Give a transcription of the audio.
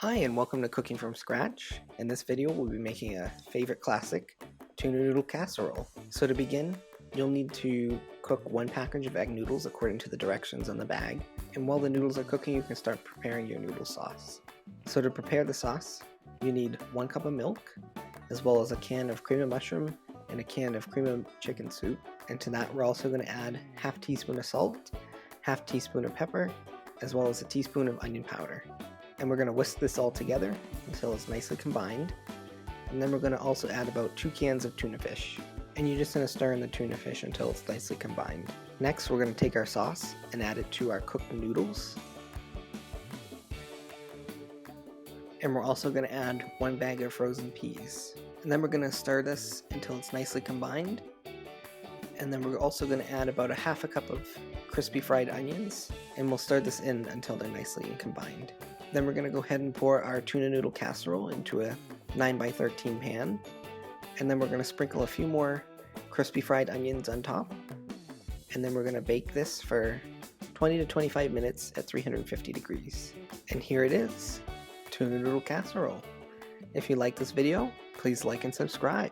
Hi and welcome to Cooking from Scratch. In this video we'll be making a favorite classic, tuna noodle casserole. So to begin, you'll need to cook one package of egg noodles according to the directions on the bag. And while the noodles are cooking, you can start preparing your noodle sauce. So to prepare the sauce, you need 1 cup of milk, as well as a can of cream of mushroom and a can of cream of chicken soup. And to that we're also going to add half teaspoon of salt, half teaspoon of pepper, as well as a teaspoon of onion powder. And we're going to whisk this all together until it's nicely combined. And then we're going to also add about 2 cans of tuna fish. And you're just going to stir in the tuna fish until it's nicely combined. Next, we're going to take our sauce and add it to our cooked noodles. And we're also going to add 1 bag of frozen peas. And then we're going to stir this until it's nicely combined. And then we're also going to add about a half a cup of crispy fried onions. And we'll stir this in until they're nicely combined. Then we're going to go ahead and pour our tuna noodle casserole into a 9x13 pan. And then we're going to sprinkle a few more crispy fried onions on top. And then we're going to bake this for 20 to 25 minutes at 350 degrees. And here it is, tuna noodle casserole. If you like this video, please like and subscribe.